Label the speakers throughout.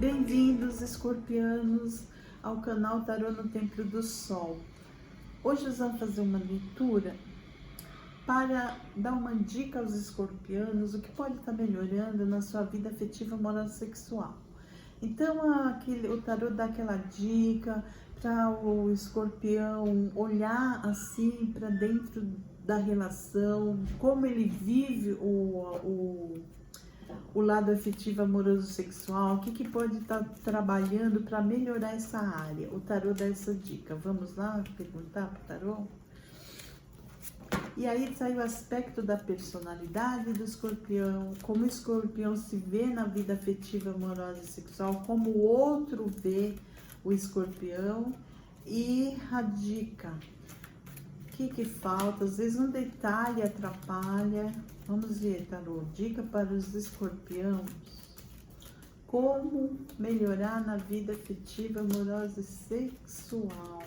Speaker 1: Bem-vindos, escorpianos, ao canal Tarô no Templo do Sol. Hoje nós vamos fazer uma leitura para dar uma dica aos escorpianos, o que pode estar melhorando na sua vida afetiva, moral e sexual. Então, o tarô dá aquela dica para o escorpião olhar assim para dentro da relação, como ele vive o lado afetivo, amoroso, sexual, o que pode estar trabalhando para melhorar essa área. O tarô dá essa dica. Vamos lá perguntar para o tarô? E aí sai o aspecto da personalidade do escorpião, como o escorpião se vê na vida afetiva, amorosa e sexual, como o outro vê o escorpião, e a dica. O que falta? Às vezes um detalhe atrapalha. Vamos ver, tarô. Dica para os escorpiões. Como melhorar na vida afetiva, amorosa e sexual.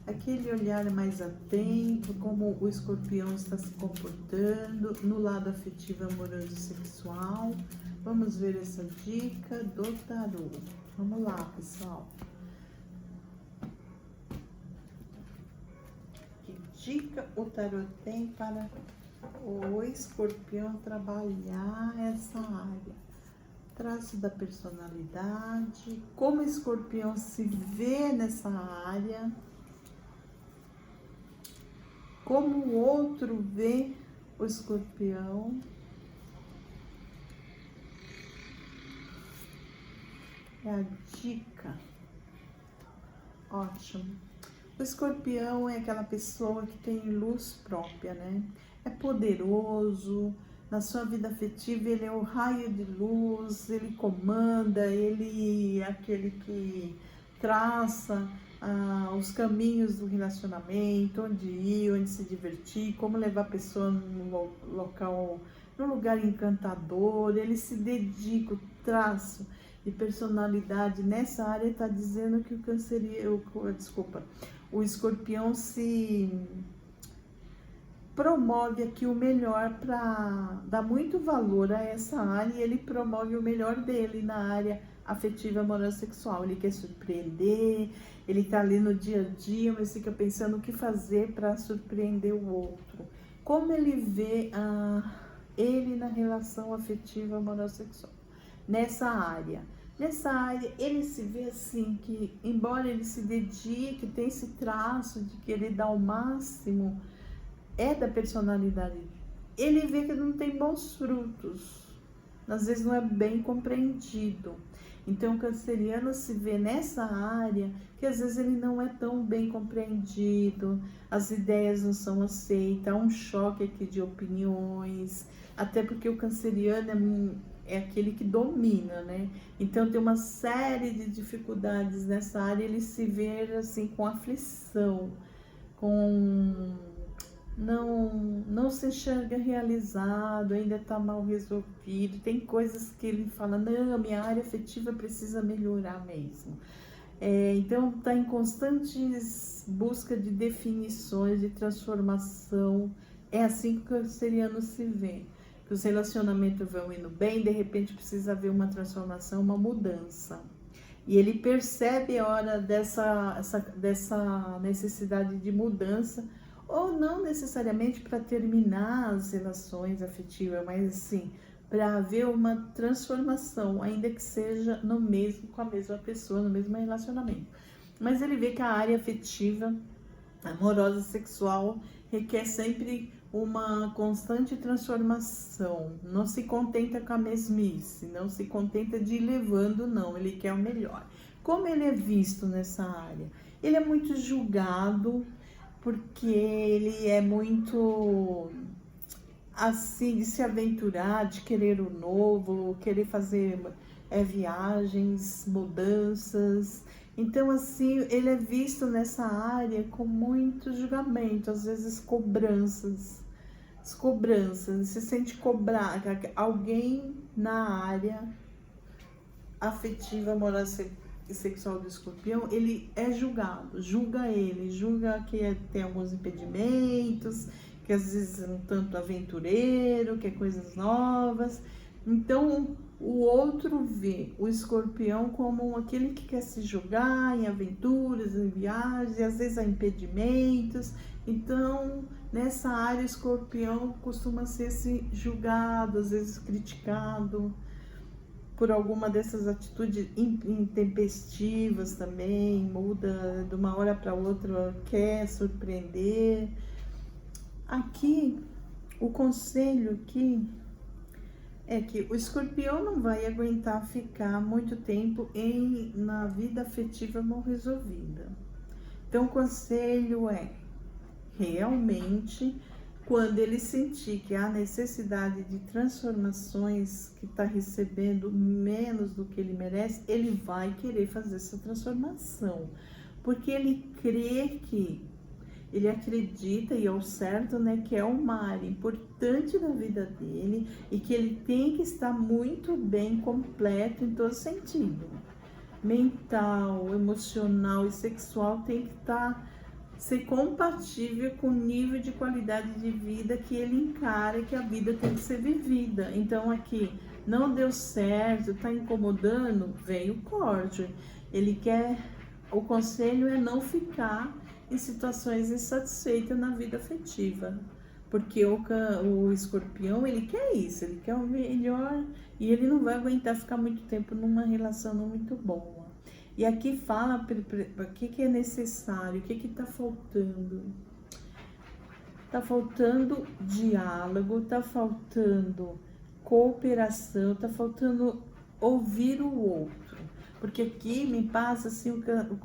Speaker 1: Aquele olhar mais atento, como o escorpião está se comportando no lado afetivo, amoroso e sexual. Vamos ver essa dica do tarô. Vamos lá, pessoal. Que dica o tarô tem para o escorpião trabalhar essa área? Traço da personalidade, como o escorpião se vê nessa área, como o outro vê o escorpião. É a dica. Ótimo. O escorpião é aquela pessoa que tem luz própria, né? É poderoso, na sua vida afetiva ele é o raio de luz, ele comanda, ele é aquele que traça os caminhos do relacionamento, onde ir, onde se divertir, como levar a pessoa no local, no lugar encantador. Ele se dedica, o traço de personalidade nessa área está dizendo que o escorpião se promove aqui o melhor, para dar muito valor a essa área, e ele promove o melhor dele na área afetiva, amorosa, sexual. Ele quer surpreender, ele tá ali no dia a dia, mas fica pensando o que fazer para surpreender o outro. Como ele vê ele na relação afetiva, amorosa, sexual, nessa área. Nessa área, ele se vê assim, que embora ele se dedique, tem esse traço de querer dar o máximo, é da personalidade. Ele vê que não tem bons frutos, às vezes não é bem compreendido. Então o canceriano se vê nessa área, que às vezes ele não é tão bem compreendido, as ideias não são aceitas, há um choque aqui de opiniões, até porque o canceriano é aquele que domina, né? Então tem uma série de dificuldades nessa área, ele se vê assim com aflição, não se enxerga realizado, ainda está mal resolvido. Tem coisas que ele fala, não, minha área afetiva precisa melhorar mesmo. Então está em constantes busca de definições, de transformação. É assim que o canceriano se vê. Que os relacionamentos vão indo bem, de repente precisa haver uma transformação, uma mudança. E ele percebe a hora dessa necessidade de mudança, ou não necessariamente para terminar as relações afetivas, mas assim, para haver uma transformação, ainda que seja com a mesma pessoa, no mesmo relacionamento. Mas ele vê que a área afetiva, amorosa, sexual, requer sempre uma constante transformação. Não se contenta com a mesmice, não se contenta de ir levando, não. Ele quer o melhor. Como ele é visto nessa área? Ele é muito julgado, porque ele é muito assim de se aventurar, de querer o novo, querer fazer viagens, mudanças. Então assim, ele é visto nessa área com muito julgamento, às vezes cobranças, se sente cobrado. Alguém na área afetiva, amorosa e sexual do escorpião, ele é julgado, julga que tem alguns impedimentos, que às vezes é um tanto aventureiro, quer coisas novas. Então O outro vê o escorpião como aquele que quer se jogar em aventuras, em viagens, e às vezes há impedimentos. Então, nessa área, o escorpião costuma ser julgado, às vezes criticado por alguma dessas atitudes intempestivas também, muda de uma hora para outra, quer surpreender. Aqui, o conselho aqui é que o escorpião não vai aguentar ficar muito tempo na vida afetiva mal resolvida. Então, o conselho é, realmente, quando ele sentir que há necessidade de transformações, que está recebendo menos do que ele merece, ele vai querer fazer essa transformação. Porque ele crê que, ele acredita, e é o certo, né, que é uma área importante da vida dele e que ele tem que estar muito bem completo em todo sentido. Mental, emocional e sexual tem que ser compatível com o nível de qualidade de vida que ele encara, que a vida tem que ser vivida. Então aqui, não deu certo, tá incomodando, vem o corte. Ele quer, o conselho é não ficar em situações insatisfeitas na vida afetiva. Porque o escorpião, ele quer isso, ele quer o melhor e ele não vai aguentar ficar muito tempo numa relação não muito boa. E aqui fala o que é necessário, o que está faltando. Está faltando diálogo, está faltando cooperação, está faltando ouvir o outro. Porque aqui me passa assim,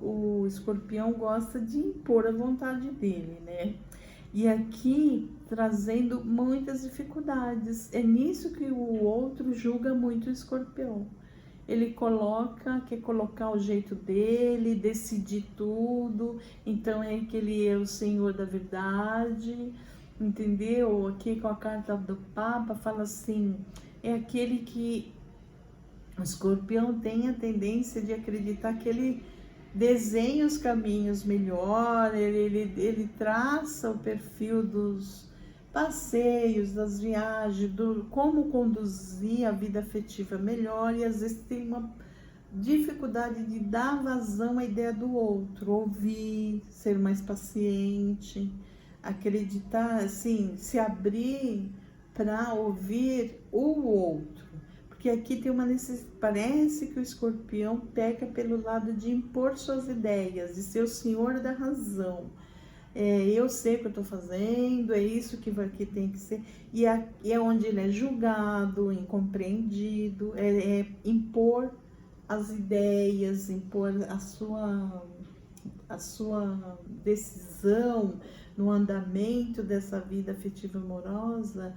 Speaker 1: o escorpião gosta de impor a vontade dele, né? E aqui trazendo muitas dificuldades. É nisso que o outro julga muito o escorpião. Ele quer colocar o jeito dele, decidir tudo, então é que ele é o senhor da verdade, entendeu? Aqui com a carta do Papa fala assim, é aquele que o escorpião tem a tendência de acreditar que ele desenha os caminhos melhor, ele traça o perfil dos passeios, das viagens, como conduzir a vida afetiva melhor, e às vezes tem uma dificuldade de dar vazão à ideia do outro, ouvir, ser mais paciente, acreditar, assim, se abrir para ouvir o outro. Porque aqui tem uma necessidade, parece que o escorpião peca pelo lado de impor suas ideias, de ser o senhor da razão. Eu sei o que eu estou fazendo, é isso que tem que ser, e é onde ele é julgado, incompreendido, impor as ideias, impor a sua decisão no andamento dessa vida afetiva amorosa,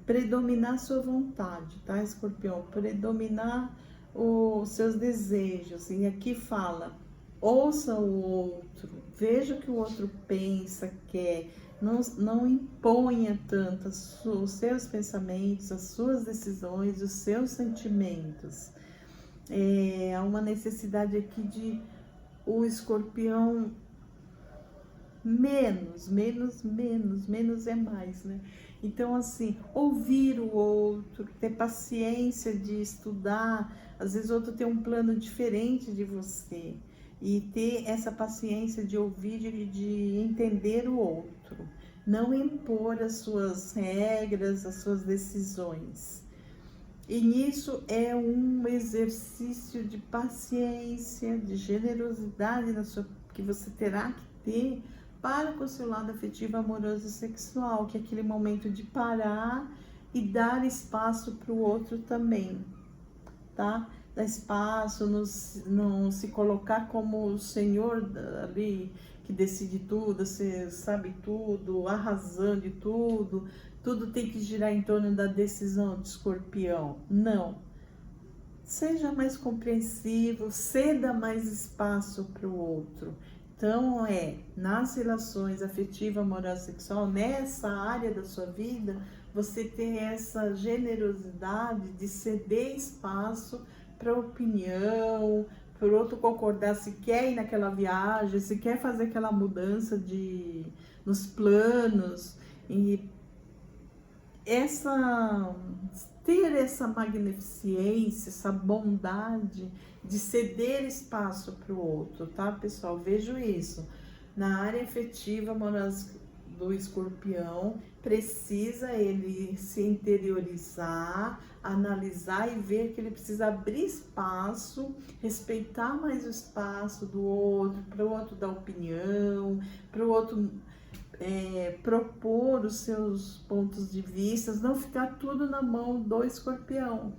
Speaker 1: predominar sua vontade, tá, escorpião? Predominar os seus desejos. E aqui fala, ouça o outro, veja o que o outro pensa, quer, não imponha tanto os seus pensamentos, as suas decisões, os seus sentimentos. Há uma necessidade aqui de o escorpião menos é mais, né? Então, assim, ouvir o outro, ter paciência de estudar, às vezes o outro tem um plano diferente de você, e ter essa paciência de ouvir, de entender o outro, não impor as suas regras, as suas decisões. E nisso é um exercício de paciência, de generosidade que você terá que ter para com o seu lado afetivo, amoroso e sexual, que é aquele momento de parar e dar espaço para o outro também, tá? Dar espaço, não se colocar como o senhor ali, que decide tudo, você sabe tudo, a razão de tudo tem que girar em torno da decisão de escorpião. Não. Seja mais compreensivo, ceda mais espaço para o outro. Então, nas relações afetiva, amorosa, sexual, nessa área da sua vida, você ter essa generosidade de ceder espaço para opinião, para o outro concordar se quer ir naquela viagem, se quer fazer aquela mudança nos planos. E ter essa magnificência, essa bondade de ceder espaço para o outro, tá, pessoal? Vejo isso. Na área afetiva amorosa do escorpião, precisa ele se interiorizar, analisar e ver que ele precisa abrir espaço, respeitar mais o espaço do outro, para o outro dar opinião, para o outro propor os seus pontos de vista, não ficar tudo na mão do escorpião.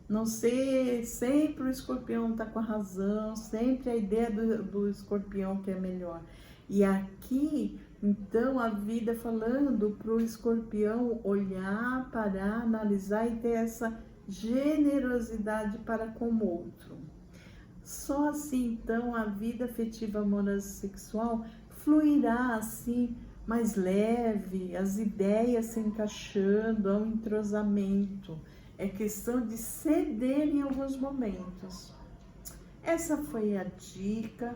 Speaker 1: Não ser sempre o escorpião tá com a razão, sempre a ideia do escorpião que é melhor. E aqui, então, a vida falando para o escorpião olhar, parar, analisar e ter essa generosidade para com o outro. Só assim, então, a vida afetiva amorosa sexual fluirá assim, mais leve, as ideias se encaixando, há um entrosamento. É questão de ceder em alguns momentos. Essa foi a dica.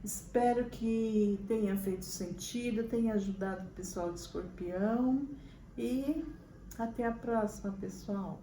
Speaker 1: Espero que tenha feito sentido, tenha ajudado o pessoal de Escorpião. E até a próxima, pessoal.